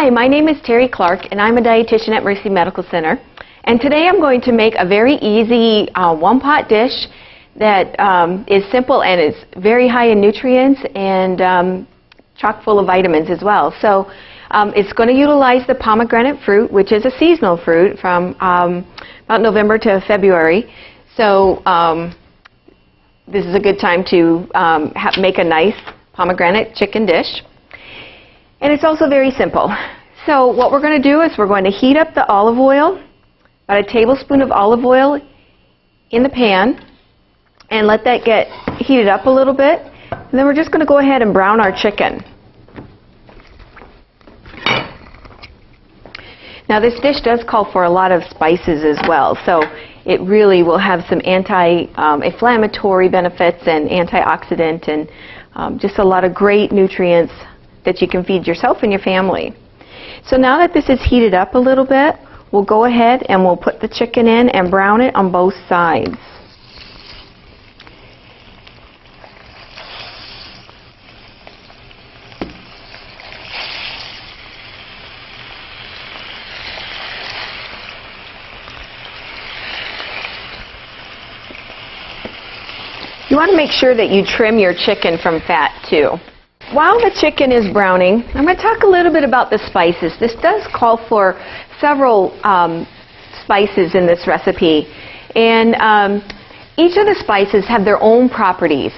Hi, my name is Terri Clark, and I'm a dietitian at Mercy Medical Center. And today I'm going to make a very easy one-pot dish that is simple and is very high in nutrients and chock full of vitamins as well. So it's going to utilize the pomegranate fruit, which is a seasonal fruit from about November to February. So this is a good time to make a nice pomegranate chicken dish. And it's also very simple. So what we're going to do is we're going to heat up the olive oil, about a tablespoon of olive oil in the pan, and let that get heated up a little bit. And then we're just going to go ahead and brown our chicken. Now this dish does call for a lot of spices as well, so it really will have some anti-inflammatory benefits and antioxidant and just a lot of great nutrients that you can feed yourself and your family. So now that this is heated up a little bit, we'll go ahead and we'll put the chicken in and brown it on both sides. You want to make sure that you trim your chicken from fat too. While the chicken is browning, I'm going to talk a little bit about the spices. This does call for several spices in this recipe, and each of the spices have their own properties.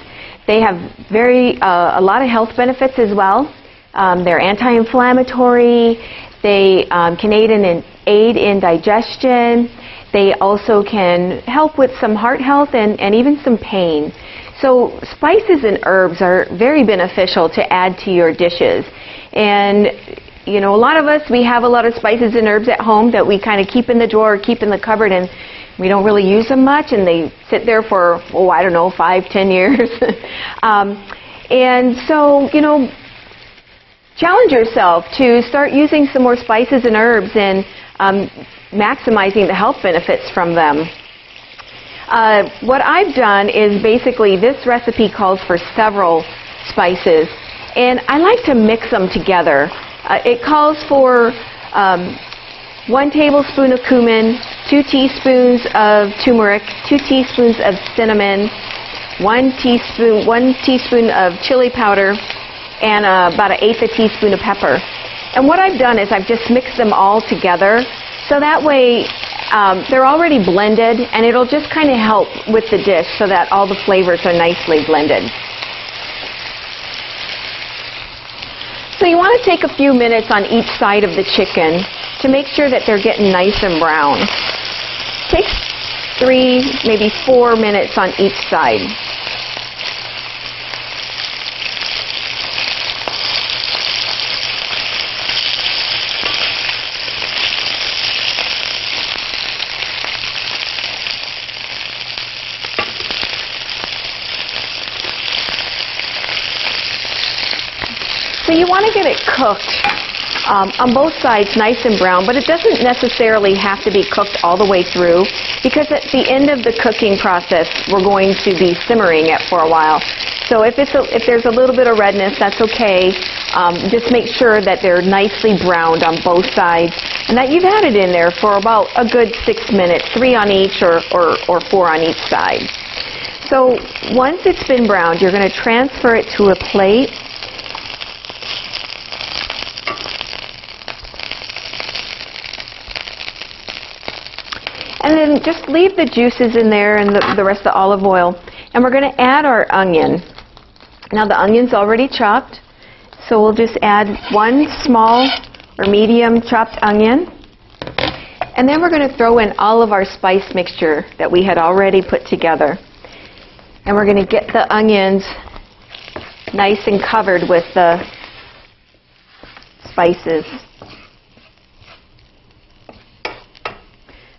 They have a lot of health benefits as well. They're anti-inflammatory. They can aid in digestion. They also can help with some heart health and even some pain. So spices and herbs are very beneficial to add to your dishes. And you know, a lot of us, we have a lot of spices and herbs at home that we kind of keep in the drawer, keep in the cupboard, and we don't really use them much, and they sit there for, oh, I don't know, 5-10 years. And so, you know, challenge yourself to start using some more spices and herbs and maximizing the health benefits from them. What I've done is basically this recipe calls for several spices, and I like to mix them together. It calls for 1 tablespoon of cumin, 2 teaspoons of tumeric, 2 teaspoons of cinnamon, 1 teaspoon of chili powder, and about 1/8 teaspoon of pepper. And what I've done is I've just mixed them all together, so that way they're already blended, and it'll just kind of help with the dish so that all the flavors are nicely blended. So you want to take a few minutes on each side of the chicken to make sure that they're getting nice and brown. Take 3, maybe 4 minutes on each side. So you want to get it cooked on both sides nice and brown, but it doesn't necessarily have to be cooked all the way through, because at the end of the cooking process we're going to be simmering it for a while. So if there's a little bit of redness, that's okay. Just make sure that they're nicely browned on both sides and that you've had it in there for about a good 6 minutes, 3 on each or 4 on each side. So once it's been browned, you're going to transfer it to a plate. And then just leave the juices in there and the rest of the olive oil. And we're going to add our onion. Now the onion's already chopped, so we'll just add 1 small or medium chopped onion. And then we're going to throw in all of our spice mixture that we had already put together. And we're going to get the onions nice and covered with the spices.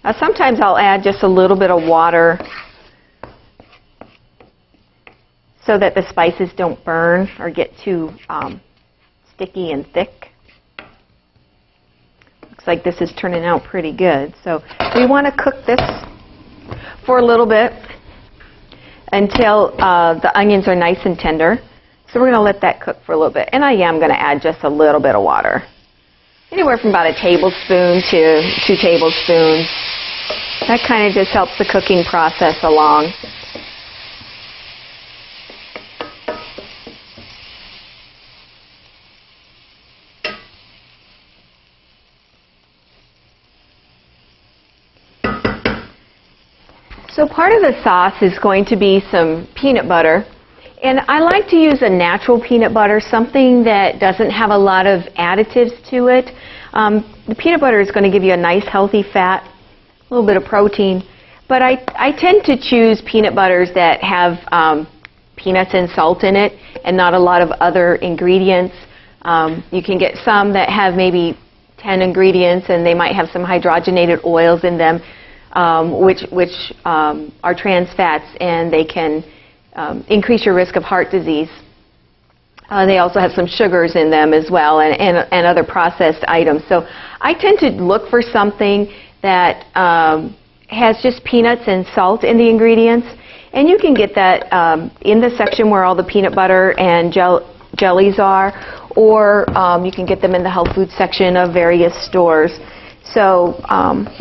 Now sometimes I'll add just a little bit of water so that the spices don't burn or get too sticky and thick. Looks like this is turning out pretty good. So we want to cook this for a little bit until the onions are nice and tender. So we're going to let that cook for a little bit. And I am going to add just a little bit of water. anywhere from about a tablespoon to 2 tablespoons. That kind of just helps the cooking process along. So part of the sauce is going to be some peanut butter. And I like to use a natural peanut butter, something that doesn't have a lot of additives to it. The peanut butter is going to give you a nice healthy fat, a little bit of protein. But I tend to choose peanut butters that have peanuts and salt in it and not a lot of other ingredients. You can get some that have maybe 10 ingredients and they might have some hydrogenated oils in them, which are trans fats, and they can increase your risk of heart disease. They also have some sugars in them as well, and other processed items. So I tend to look for something that has just peanuts and salt in the ingredients. And you can get that in the section where all the peanut butter and jellies are, or you can get them in the health food section of various stores. So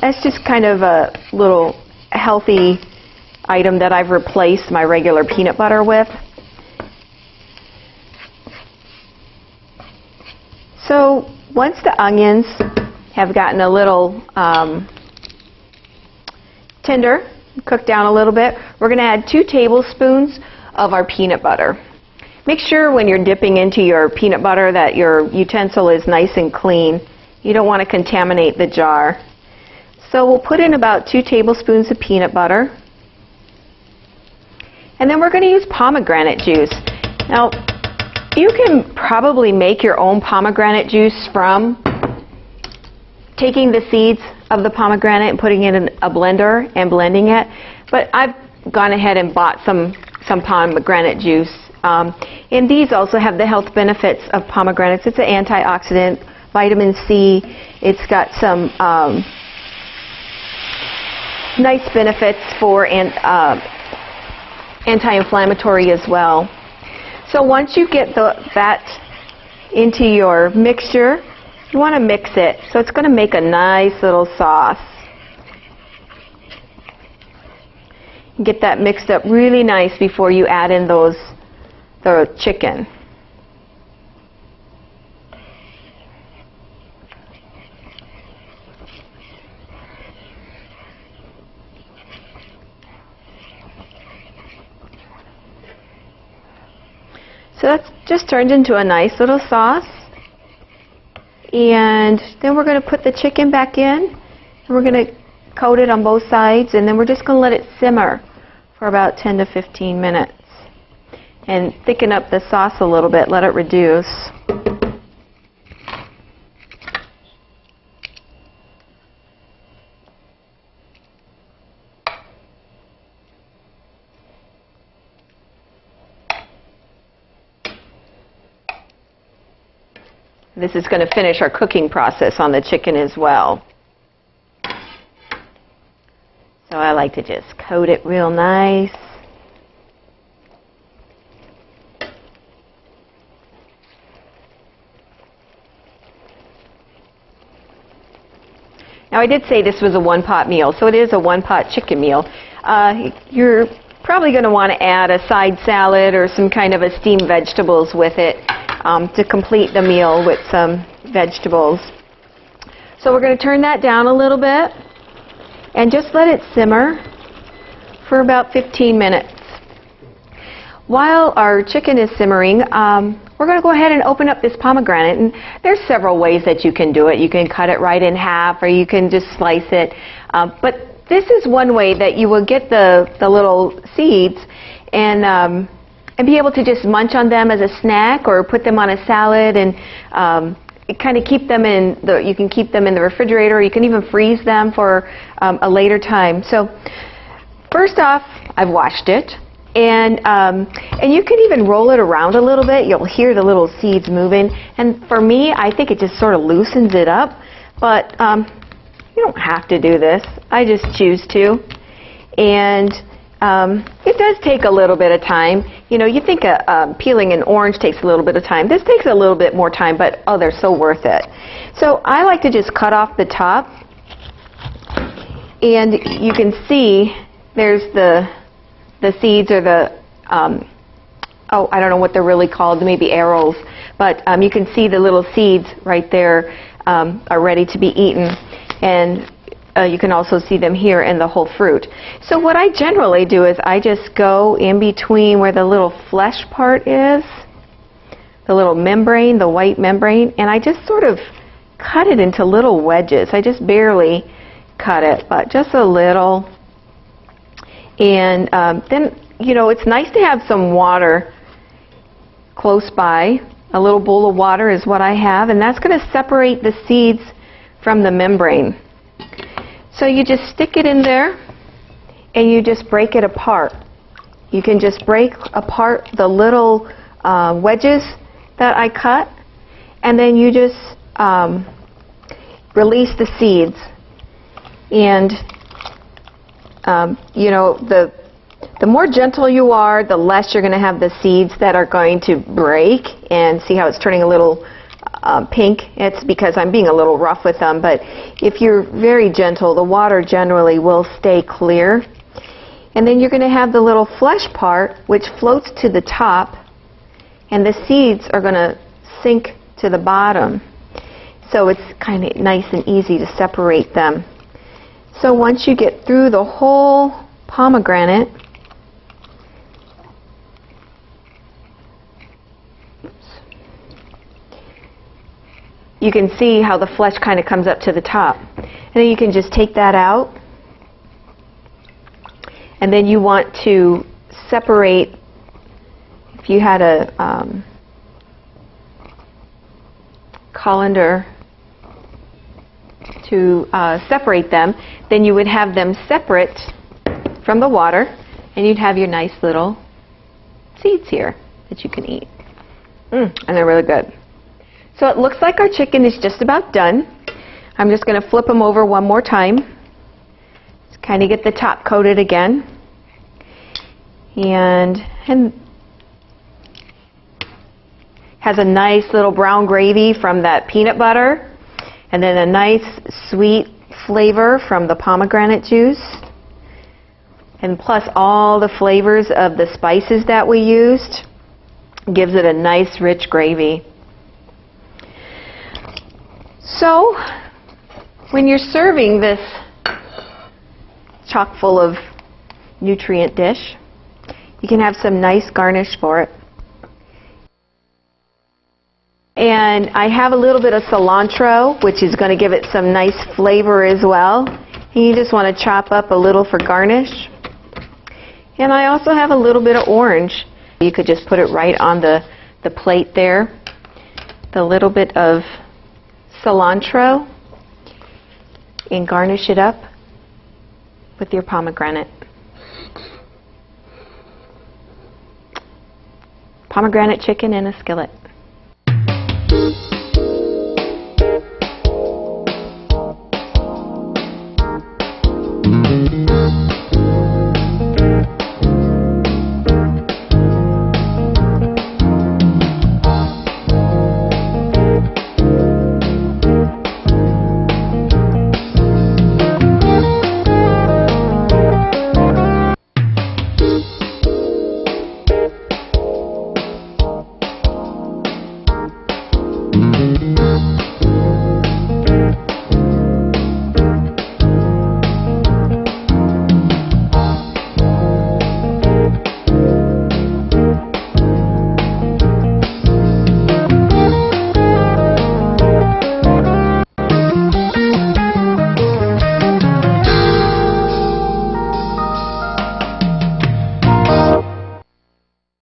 that's just kind of a little healthy item that I've replaced my regular peanut butter with. So once the onions have gotten a little tender, cooked down a little bit, we're going to add 2 tablespoons of our peanut butter. Make sure when you're dipping into your peanut butter that your utensil is nice and clean. You don't want to contaminate the jar. So we'll put in about 2 tablespoons of peanut butter. And then we're going to use pomegranate juice. Now, you can probably make your own pomegranate juice from taking the seeds of the pomegranate and putting it in a blender and blending it. But I've gone ahead and bought some pomegranate juice. And these also have the health benefits of pomegranates. It's an antioxidant, vitamin C. It's got some nice benefits for anti-inflammatory as well. So once you get that into your mixture, you want to mix it. So it's going to make a nice little sauce. Get that mixed up really nice before you add in the chicken. So that's just turned into a nice little sauce. And then we're going to put the chicken back in, and we're going to coat it on both sides, and then we're just going to let it simmer for about 10 to 15 minutes. And thicken up the sauce a little bit, let it reduce. This is going to finish our cooking process on the chicken as well. So I like to just coat it real nice. Now I did say this was a one-pot meal, so it is a one-pot chicken meal. You're probably going to want to add a side salad or some kind of a steamed vegetables with it to complete the meal with some vegetables. So we're going to turn that down a little bit and just let it simmer for about 15 minutes. While our chicken is simmering, we're going to go ahead and open up this pomegranate. And there's several ways that you can do it. You can cut it right in half, or you can just slice it. But this is one way that you will get the little seeds and be able to just munch on them as a snack, or put them on a salad and kind of keep them you can keep them in the refrigerator, or you can even freeze them for a later time. So first off, I've washed it. And you can even roll it around a little bit. You'll hear the little seeds moving. And for me, I think it just sort of loosens it up. But you don't have to do this. I just choose to. And it does take a little bit of time. You know, you think peeling an orange takes a little bit of time. This takes a little bit more time, but oh, they're so worth it. So I like to just cut off the top, and you can see there's the seeds, or the oh, I don't know what they're really called, maybe arrows, but you can see the little seeds right there are ready to be eaten, and you can also see them here in the whole fruit. So what I generally do is I just go in between where the little flesh part is, the little membrane, the white membrane, and I just sort of cut it into little wedges. I just barely cut it, but just a little. And then, you know, it's nice to have some water close by. A little bowl of water is what I have, and that's going to separate the seeds from the membrane. So you just stick it in there, and you just break it apart. You can just break apart the little wedges that I cut, and then you just release the seeds. And you know, the more gentle you are, the less you're going to have the seeds that are going to break. And see how it's turning a little pink? It's because I'm being a little rough with them. But if you're very gentle, the water generally will stay clear. And then you're going to have the little flesh part, which floats to the top, and the seeds are going to sink to the bottom. So it's kind of nice and easy to separate them. So once you get through the whole pomegranate, you can see how the flesh kind of comes up to the top. And then you can just take that out. And then you want to separate, if you had a colander to separate them, then you would have them separate from the water, and you'd have your nice little seeds here that you can eat. And they're really good. So it looks like our chicken is just about done. I'm just going to flip them over one more time. Just kind of get the top coated again. And has a nice little brown gravy from that peanut butter, and then a nice sweet flavor from the pomegranate juice, and plus all the flavors of the spices that we used gives it a nice rich gravy. So when you're serving this chock full of nutrient dish, you can have some nice garnish for it. And I have a little bit of cilantro, which is going to give it some nice flavor as well. And you just want to chop up a little for garnish. And I also have a little bit of orange. You could just put it right on the plate there. The little bit of cilantro, and garnish it up with your pomegranate. Pomegranate chicken in a skillet.